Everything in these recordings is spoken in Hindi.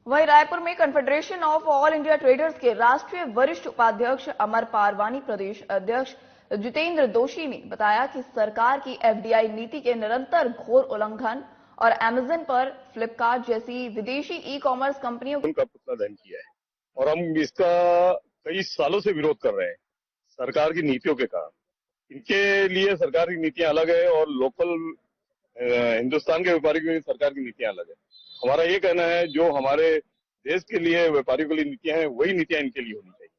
वहीं रायपुर में confederation of all India traders के राष्ट्रीय वरिष्ठ उपाध्यक्ष अमर पारवानी प्रदेश अध्यक्ष जितेंद्र दोषी ने बताया कि सरकार की एफडीआई नीति के निरंतर घोर उल्लंघन और अमेजन पर फ्लिपकार्ट जैसी विदेशी ई कॉमर्स कंपनियों का पुतला दहन किया है और हम इसका कई सालों से विरोध कर रहे हैं सरकार की नीतियों के कारण। इनके लिए सरकार की नीतियां अलग है और लोकल हिंदुस्तान के व्यापारियों की सरकार की नीतियां अलग है। हमारा ये कहना है जो हमारे देश के लिए व्यापारियों के लिए नीतियां हैं वही नीतियां इनके लिए होनी चाहिए,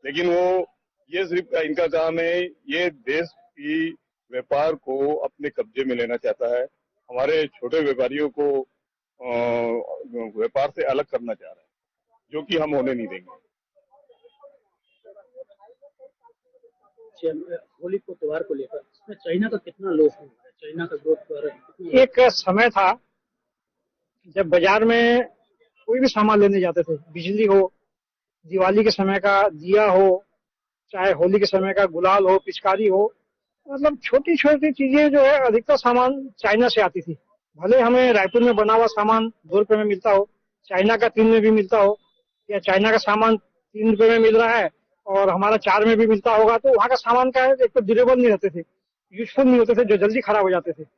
लेकिन वो ये सिर्फ इनका काम है, ये देश की व्यापार को अपने कब्जे में लेना चाहता है, हमारे छोटे व्यापारियों को व्यापार से अलग करना चाह रहा है, जो कि हम होने नहीं देंगे। होली को त्योहार को लेकर इसमें चाइना का कितना लॉस हुआ है? चाइना का ग्रोथ पर एक समय था जब बाजार में कोई भी सामान लेने जाते थे, बिजली हो, दिवाली के समय का दिया हो, चाहे होली के समय का गुलाल हो, पिचकारी हो, मतलब छोटी छोटी चीजें जो है अधिकतर सामान चाइना से आती थी। भले हमें रायपुर में बना हुआ सामान 2 रुपए में मिलता हो, चाइना का 3 में भी मिलता हो, या चाइना का सामान 3 रुपए में मिल रहा है और हमारा 4 में भी मिलता होगा, तो वहाँ का सामान का एक तो ड्यूरेबल नहीं रहते थे, यूजफुल नहीं होते थे, जो जल्दी खराब हो जाते थे।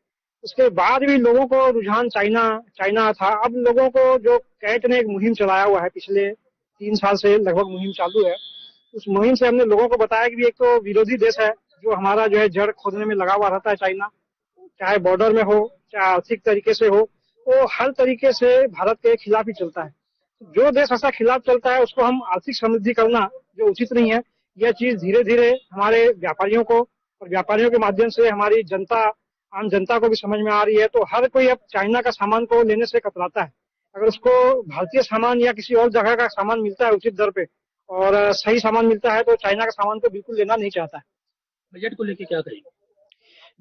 उसके बाद भी लोगों को रुझान चाइना था। अब लोगों को जो कैट ने एक मुहिम चलाया हुआ है, पिछले 3 साल से लगभग मुहिम चालू है, उस मुहिम से हमने लोगों को बताया कि एक तो विरोधी देश है जो हमारा जो है जड़ खोदने में लगा हुआ रहता है चाइना, चाहे बॉर्डर में हो, चाहे आर्थिक तरीके से हो, वो हर तरीके से भारत के खिलाफ ही चलता है। जो देश ऐसा खिलाफ चलता है उसको हम आर्थिक समृद्धि करना जो उचित नहीं है। यह चीज धीरे धीरे हमारे व्यापारियों को और व्यापारियों के माध्यम से हमारी जनता, आम जनता को भी समझ में आ रही है। तो हर कोई अब चाइना का सामान को लेने से कतराता है। अगर उसको भारतीय सामान या किसी और जगह का सामान मिलता है उचित दर पे और सही सामान मिलता है तो चाइना का सामान को बिल्कुल लेना नहीं चाहता है। बजट को लेकर क्या कहेंगे?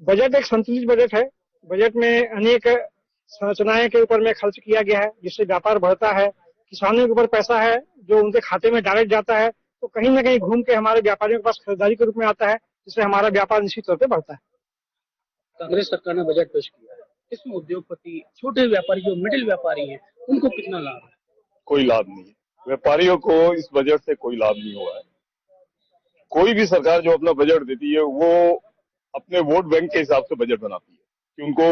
बजट एक संतुलित बजट है। बजट में अनेक संरचनाएं के ऊपर में खर्च किया गया है, जिससे व्यापार बढ़ता है। किसानों के ऊपर पैसा है जो उनके खाते में डायरेक्ट जाता है, तो कहीं न कहीं घूम के हमारे व्यापारियों के पास खरीदारी के रूप में आता है, जिससे हमारा व्यापार निश्चित तौर पर बढ़ता है। कांग्रेस सरकार ने बजट पेश किया है, इसमें उद्योगपति, छोटे व्यापारी जो मिडिल व्यापारी हैं, उनको कितना लाभ है? कोई लाभ नहीं है। व्यापारियों को इस बजट से कोई लाभ नहीं हुआ है। कोई भी सरकार जो अपना बजट देती है वो अपने वोट बैंक के हिसाब से बजट बनाती है कि उनको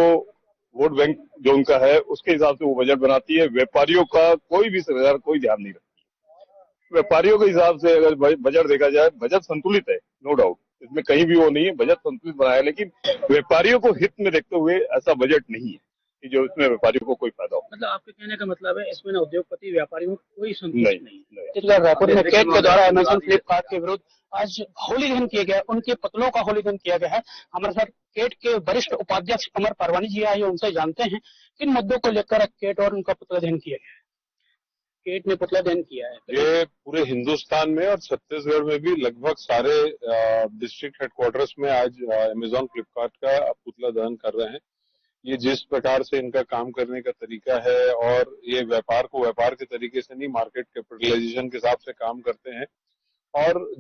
वोट बैंक जो उनका है उसके हिसाब से वो बजट बनाती है। व्यापारियों का कोई भी सरकार कोई ध्यान नहीं रखती। व्यापारियों के हिसाब से अगर बजट देखा जाए, बजट संतुलित है, नो डाउट, इसमें कहीं भी वो नहीं है, बजट संतुलित बनाया है, लेकिन व्यापारियों को हित में देखते हुए ऐसा बजट नहीं है कि जो इसमें व्यापारियों को कोई फायदा हो। मतलब आपके कहने का मतलब है इसमें ना उद्योगपति, व्यापारियों को कोई संतुष्ट नहीं। रायपुर में कैट के द्वारा अमेजन फ्लिपकार्ट के विरुद्ध आज होली दहन किया गया, उनके पुतलों का होली दहन किया गया है। हमारे साथ कैट के वरिष्ठ उपाध्यक्ष अमर पारवानी जी आए, उनसे जानते हैं किन मुद्दों को लेकर कैट और उनका पुतला दहन किया गया है। कैट ने पुतला दहन किया है, ये पूरे हिंदुस्तान में और छत्तीसगढ़ में भी लगभग सारे डिस्ट्रिक्ट हेडक्वार्टर्स में आज अमेजॉन फ्लिपकार्ट का पुतला दहन कर रहे हैं। ये जिस प्रकार से इनका काम करने का तरीका है और ये व्यापार को व्यापार के तरीके से नहीं, मार्केट कैपिटलाइजेशन के हिसाब से काम करते हैं, और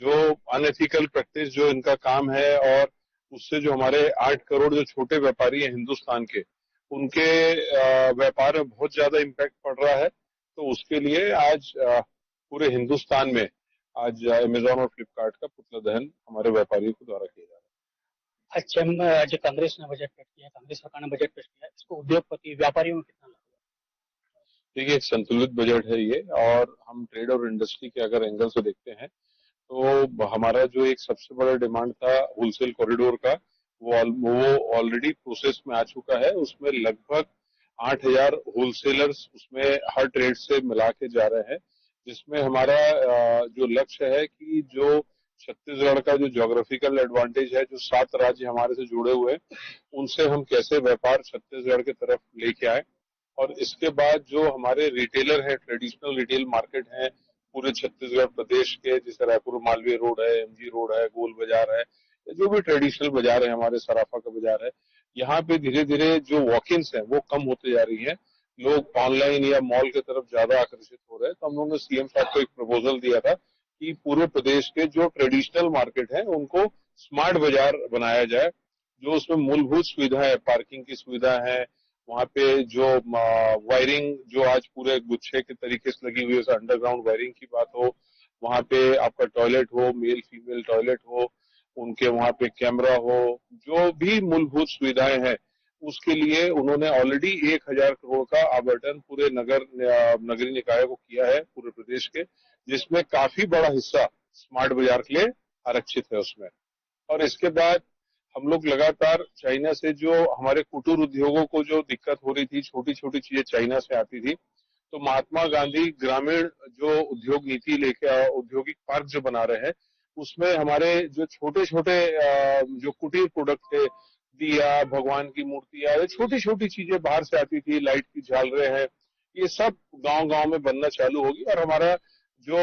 जो अनएथिकल प्रैक्टिस जो इनका काम है और उससे जो हमारे 8 करोड़ जो छोटे व्यापारी हैं हिंदुस्तान के, उनके व्यापार में बहुत ज्यादा इम्पैक्ट पड़ रहा है। तो उसके लिए आज पूरे हिंदुस्तान में आज अमेजॉन और फ्लिपकार्ट का पुतला दहन हमारे व्यापारियों के द्वारा किया जा रहा है। अच्छा, जो कांग्रेस ने बजट पेश किया, कांग्रेस सरकार ने बजट पेश किया, इसको उद्योगपति, व्यापारियों में कितना लाभ? देखिए, एक संतुलित बजट है ये, और हम ट्रेड और इंडस्ट्री के अगर एंगल से देखते हैं तो हमारा जो एक सबसे बड़ा डिमांड था होलसेल कॉरिडोर का, वो ऑलरेडी प्रोसेस में आ चुका है। उसमें लगभग 8000 होलसेलर्स उसमें हर ट्रेड से मिला के जा रहे हैं, जिसमें हमारा जो लक्ष्य है कि जो छत्तीसगढ़ का जो ज्योग्राफिकल एडवांटेज है, जो 7 राज्य हमारे से जुड़े हुए हैं, उनसे हम कैसे व्यापार छत्तीसगढ़ की तरफ लेके आए। और इसके बाद जो हमारे रिटेलर है, ट्रेडिशनल रिटेल मार्केट है पूरे छत्तीसगढ़ प्रदेश के, जैसे रायपुर मालवीय रोड है, एमजी रोड है, गोल बाजार है, जो भी ट्रेडिशनल बाजार है, हमारे सराफा का बाजार है, यहाँ पे धीरे धीरे जो वॉक-इन्स है वो कम होते जा रही है। लोग ऑनलाइन या मॉल की तरफ ज्यादा आकर्षित हो रहे हैं। तो हम लोगों ने सीएम साहब को एक प्रपोजल दिया था कि पूरे प्रदेश के जो ट्रेडिशनल मार्केट है उनको स्मार्ट बाजार बनाया जाए, जो उसमें मूलभूत सुविधा है, पार्किंग की सुविधा है, वहाँ पे जो वायरिंग जो आज पूरे गुच्छे के तरीके से लगी हुई है, अंडरग्राउंड वायरिंग की बात हो, वहाँ पे आपका टॉयलेट हो, मेल फीमेल टॉयलेट हो, उनके वहाँ पे कैमरा हो, जो भी मूलभूत सुविधाएं हैं उसके लिए उन्होंने ऑलरेडी 1,000 करोड़ का आवंटन पूरे नगरीय निकाय को किया है पूरे प्रदेश के, जिसमें काफी बड़ा हिस्सा स्मार्ट बाजार के लिए आरक्षित है उसमें। और इसके बाद हम लोग लगातार चाइना से जो हमारे कुटीर उद्योगों को जो दिक्कत हो रही थी, छोटी छोटी चीजें चाइना से आती थी, तो महात्मा गांधी ग्रामीण जो उद्योग नीति लेके औद्योगिक पार्क जो बना रहे हैं, उसमें हमारे जो छोटे छोटे जो कुटीर प्रोडक्ट थे, दिया, भगवान की मूर्तियां, ये छोटी छोटी चीजें बाहर से आती थी, लाइट की झालरें हैं, ये सब गांव गांव में बनना चालू होगी। और हमारा जो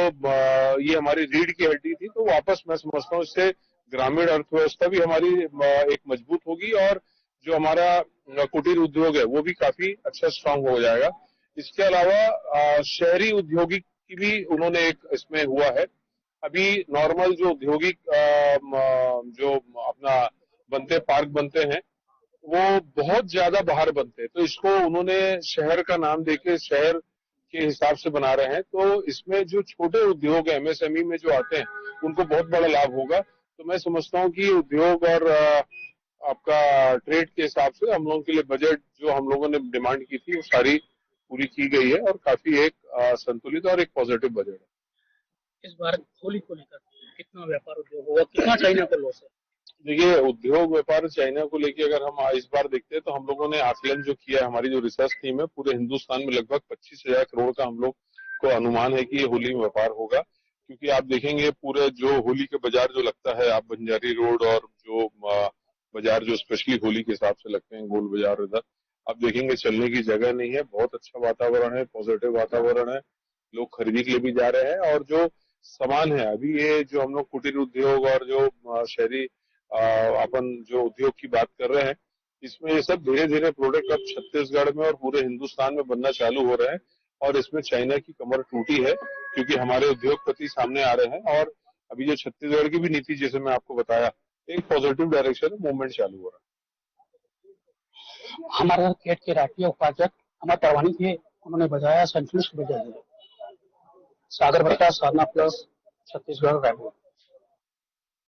ये हमारी रीढ़ की हड्डी थी, तो वापस मैं समझता हूँ इससे ग्रामीण अर्थव्यवस्था भी हमारी एक मजबूत होगी और जो हमारा कुटीर उद्योग है वो भी काफी अच्छा स्ट्रांग हो जाएगा। इसके अलावा शहरी औद्योगिक की भी उन्होंने एक इसमें हुआ है। अभी नॉर्मल जो औद्योगिक जो अपना बनते पार्क बनते हैं वो बहुत ज्यादा बाहर बनते हैं, तो इसको उन्होंने शहर का नाम देके शहर के हिसाब से बना रहे हैं। तो इसमें जो छोटे उद्योग है एमएसएमई में जो आते हैं उनको बहुत बड़ा लाभ होगा। तो मैं समझता हूँ कि उद्योग और आपका ट्रेड के हिसाब से हम लोगों के लिए बजट जो हम लोगों ने डिमांड की थी वो सारी पूरी की गई है और काफी एक संतुलित और एक पॉजिटिव बजट है। इस बार होली को लेकर कितना व्यापार उद्योग होगा, कितना चाइना को लॉस है? देखिए, उद्योग व्यापार चाइना को लेके अगर हम इस बार देखते हैं तो हम लोगों ने आकलन जो किया है, हमारी जो रिसर्च टीम है, पूरे हिंदुस्तान में लगभग 25,000 करोड़ का हम लोग को अनुमान है कि ये होली में व्यापार होगा। क्योंकि आप देखेंगे पूरे जो होली के बाजार जो लगता है, आप बंजारी रोड और जो बाजार जो स्पेशली होली के हिसाब से लगते हैं, गोल बाजार, इधर आप देखेंगे चलने की जगह नहीं है, बहुत अच्छा वातावरण है, पॉजिटिव वातावरण है, लोग खरीदी के लिए भी जा रहे हैं। और जो सामान है अभी ये जो हम लोग कुटीर उद्योग और जो शहरी अपन जो उद्योग की बात कर रहे हैं, इसमें ये सब धीरे धीरे प्रोडक्ट अब छत्तीसगढ़ में और पूरे हिंदुस्तान में बनना चालू हो रहे हैं। और इसमें चाइना की कमर टूटी है क्योंकि हमारे उद्योगपति सामने आ रहे हैं और अभी जो छत्तीसगढ़ की भी नीति जैसे मैं आपको बताया, एक पॉजिटिव डायरेक्शन में मूवमेंट चालू हो रहा है। हमारे केट के राष्ट्रीय उपाध्यक्ष अमर परवानी थे, उन्होंने बताया संतुष्ट बजट है। सागर प्रकाश, साधना प्लस, छत्तीसगढ़, रायपुर।